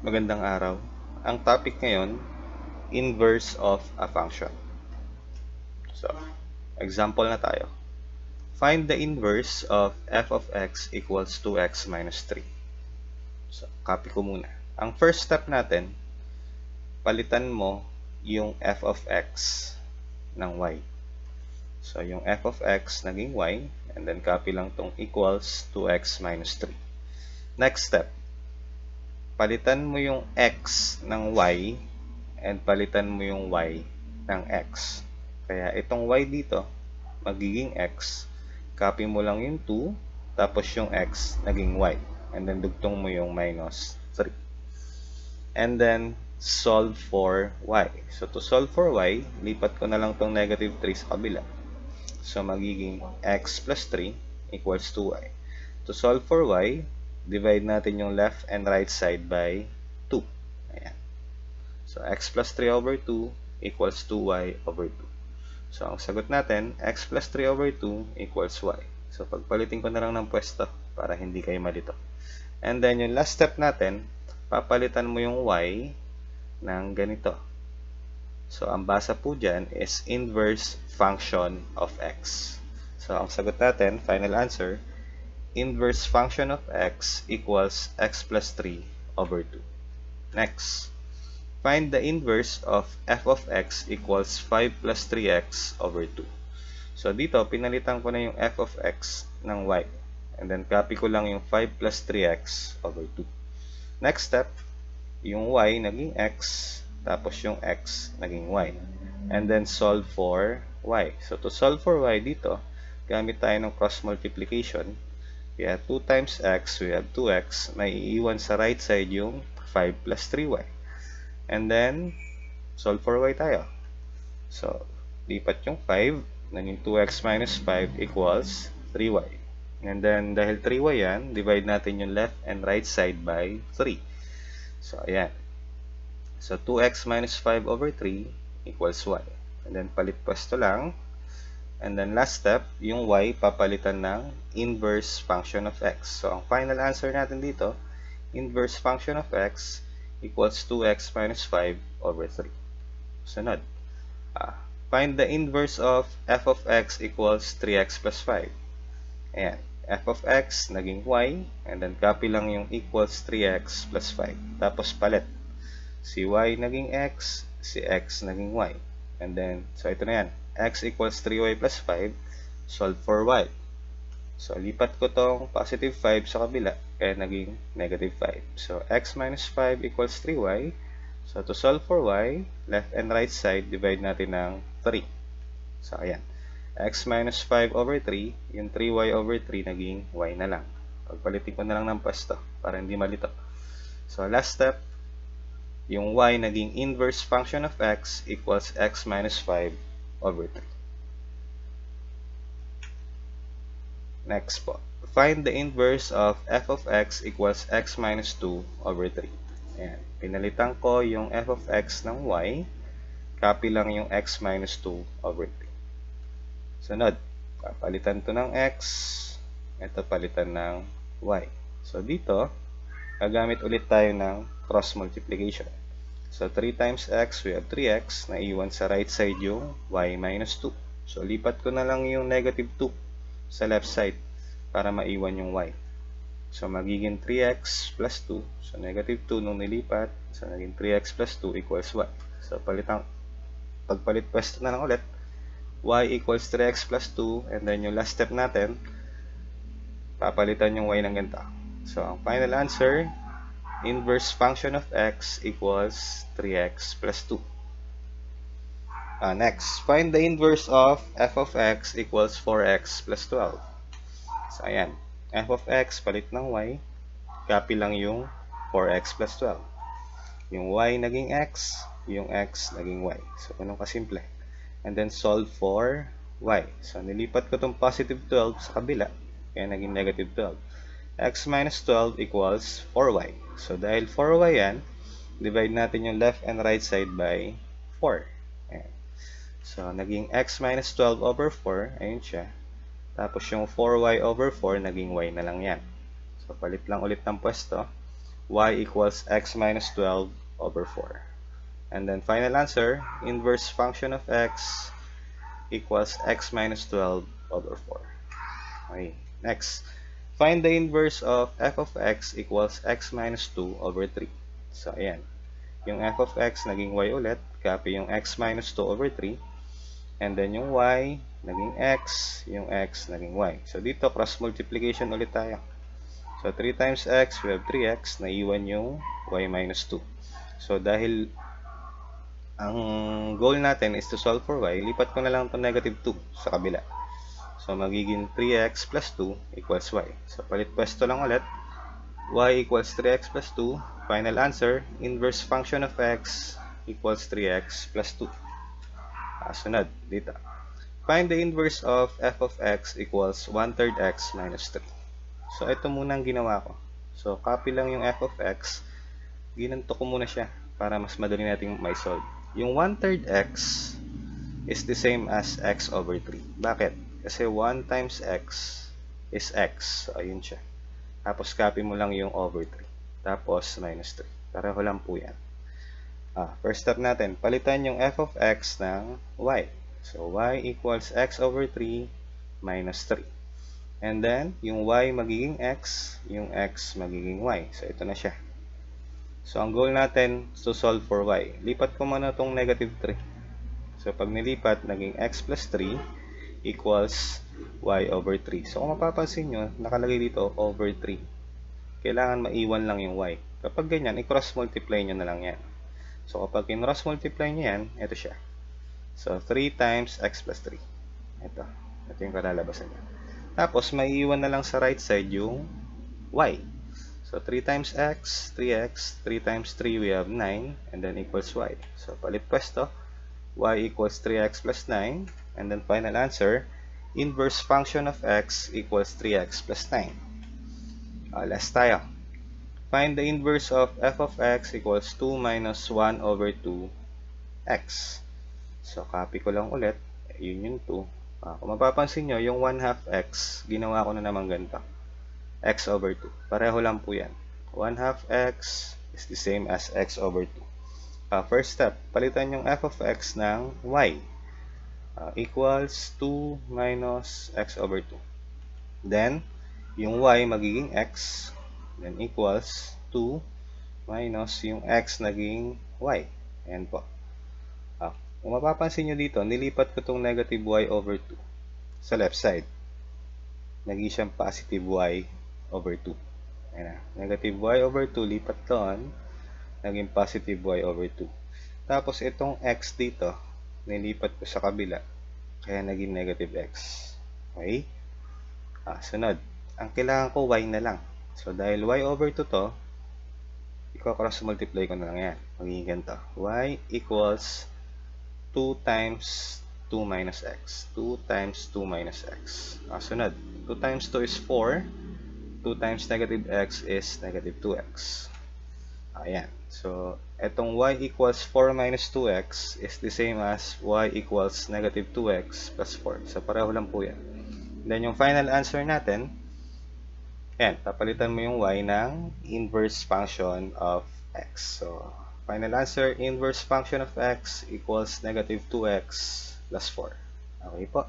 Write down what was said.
Magandang araw. Ang topic ngayon, inverse of a function. So, example na tayo. Find the inverse of f of x equals 2x minus 3. So, copy ko muna. Ang first step natin, palitan mo yung f of x ng y. So, yung f of x naging y, and then copy lang tong equals 2x minus 3. Next step, palitan mo yung x ng y and palitan mo yung y ng x. Kaya itong y dito, magiging x. Copy mo lang yung 2, tapos yung x, naging y. And then dugtong mo yung minus 3. And then, solve for y. So, to solve for y, lipat ko na lang tong negative 3 sa kabila. So, magiging x plus 3 equals 2y. To solve for y, divide natin yung left and right side by 2. Ayan. So, x plus 3 over 2 equals 2y over 2. So, ang sagot natin, x plus 3 over 2 equals y. So, pagpalitin ko na lang ng pwesto para hindi kayo malito. And then, yung last step natin, papalitan mo yung y ng ganito. So, ang basa po dyan is inverse function of x. So, ang sagot natin, final answer, inverse function of x equals x plus 3 over 2. Next, find the inverse of f of x equals 5 plus 3x over 2. So, dito, pinalitan ko na yung f of x ng y. And then, copy ko lang yung 5 plus 3x over 2. Next step, yung y naging x, tapos yung x naging y. And then, solve for y. So, to solve for y dito, gamit tayo ng cross multiplication. Kaya 2 times x, we have 2x. May iiwan sa right side yung 5 plus 3y. And then, solve for y tayo. So, lipat yung 5. Naging 2x minus 5 equals 3y. And then, dahil 3y yan, divide natin yung left and right side by 3. So, ayan. So, 2x minus 5 over 3 equals y. And then, palit pwesto lang. And then last step, yung y papalitan ng inverse function of x. So, ang final answer natin dito, inverse function of x equals 2x minus 5 over 3. Sunod, find the inverse of f of x equals 3x plus 5. Ayan, f of x naging y, and then copy lang yung equals 3x plus 5. Tapos palit. Si y naging x, si x naging y. And then, so ito na yan. X equals 3y plus 5, solve for y. So, lipat ko tong positive 5 sa kabila, kaya naging negative 5. So, x minus 5 equals 3y. So, to solve for y, left and right side, divide natin ng 3. So, ayan. X minus 5 over 3, yung 3y over 3, naging y na lang. Pagpalitin ko na lang ng pwesto, para hindi malito. So, last step, yung y naging inverse function of x equals x minus 5 over 3. Next po. Find the inverse of f of x equals x minus 2 over 3. Ayan. Pinalitan ko yung f of x ng y. Copy lang yung x minus 2 over 3. Sunod. Papalitan to ng x. Ito palitan ng y. So dito, gagamit ulit tayo ng cross multiplication. So, 3 times x, we have 3x. Naiwan sa right side yung y minus 2. So, lipat ko na lang yung negative 2 sa left side para maiwan yung y. So, magiging 3x plus 2. So, negative 2 nung nilipat. So, naging 3x plus 2 equals y. So, pagpalit pwesto na lang ulit. Y equals 3x plus 2. And then, yung last step natin, papalitan yung y ng ganito. So, ang final answer, inverse function of x equals 3x plus 2. Next, find the inverse of f of x equals 4x plus 12. So, ayan. F of x, palit ng y. Copy lang yung 4x plus 12. Yung y naging x, yung x naging y. So, ganun kasimple. And then, solve for y. So, nilipat ko itong positive 12 sa kabila. Kaya naging negative 12. X minus 12 equals 4y. So, dahil 4y yan, divide natin yung left and right side by 4. Ayan. So, naging x minus 12 over 4. Ayun siya. Tapos yung 4y over 4, naging y na lang yan. So, palit lang ulit ng pwesto. y equals x minus 12 over 4. And then final answer, inverse function of x equals x minus 12 over 4. Okay, next. Find the inverse of f of x equals x minus 2 over 3. So, ayan. Yung f of x naging y ulit. Copy yung x minus 2 over 3. And then yung y naging x. Yung x naging y. So, dito cross multiplication ulit tayo. So, 3 times x, we have 3x. Naiwan yung y minus 2. So, dahil ang goal natin is to solve for y, lipat ko na lang itong negative 2 sa kabila. So, magiging 3x plus 2 equals y. So, palit pwesto lang ulit. Y equals 3x plus 2. Final answer, inverse function of x equals 3x plus 2. Sunod, dito. Find the inverse of f of x equals 1/3 x minus 3. So, ito muna ang ginawa ko. So, copy lang yung f of x. Ginanto ko muna siya para mas madali natin may solve. Yung 1/3 x is the same as x over 3. Bakit? Kasi 1 times x is x. So, ayun siya. Tapos, copy mo lang yung over 3. Tapos, minus 3. Pareho lang po yan. First step natin, palitan yung f of x ng y. So, y equals x over 3 minus 3. And then, yung y magiging x, yung x magiging y. So, ito na siya. So, ang goal natin is to solve for y. Lipat ko muna itong negative 3. So, pag nilipat, naging x plus 3 equals y over 3. So, kung mapapansin nyo, nakalagay dito over 3. Kailangan maiwan lang yung y. Kapag ganyan, i-cross multiply nyo na lang yan. So, kapag in-cross multiply nyo yan, ito siya. So, 3 times x plus 3. Ito yung kalalabasan nyo. Tapos, maiiwan na lang sa right side yung y. So, 3 times x, 3x, 3 times 3, we have 9, and then equals y. So, palit pwesto, y equals 3x plus 9, and then final answer, inverse function of x equals 3x plus 9. Last tayo. Find the inverse of f of x equals 2 minus 1 over 2x. So, copy ko lang ulit. Yun yung 2. Kung mapapansin nyo, yung 1/2 x, ginawa ko na naman ganito. X over 2. Pareho lang po yan. 1/2 x is the same as x over 2. First step, palitan yung f of x ng y. Equals 2 minus x over 2. Then, yung y magiging x. Then, equals 2 minus yung x naging y. Ayan po. Kung mapapansin nyo dito, nilipat ko itong negative y over 2 sa left side. Naging siyang positive y over 2. Ayan na. Negative y over 2, lipat doon. Naging positive y over 2. Tapos, itong x dito, nilipat ko sa kabila. Kaya naging negative x. Okay? Sunod. Ang kailangan ko, y na lang. So, dahil y over 2 to, i-cross multiply ko na lang yan. Magiging ganito. Y equals 2 times 2 minus x. 2 times 2 minus x. Sunod. 2 times 2 is 4. 2 times negative x is negative 2x. Ayan. So, etong y equals 4 minus 2x is the same as y equals negative 2x plus 4. So, pareho lang po yan. Then, yung final answer natin, yan, papalitan mo yung y ng inverse function of x. So, final answer, inverse function of x equals negative 2x plus 4. Okay po.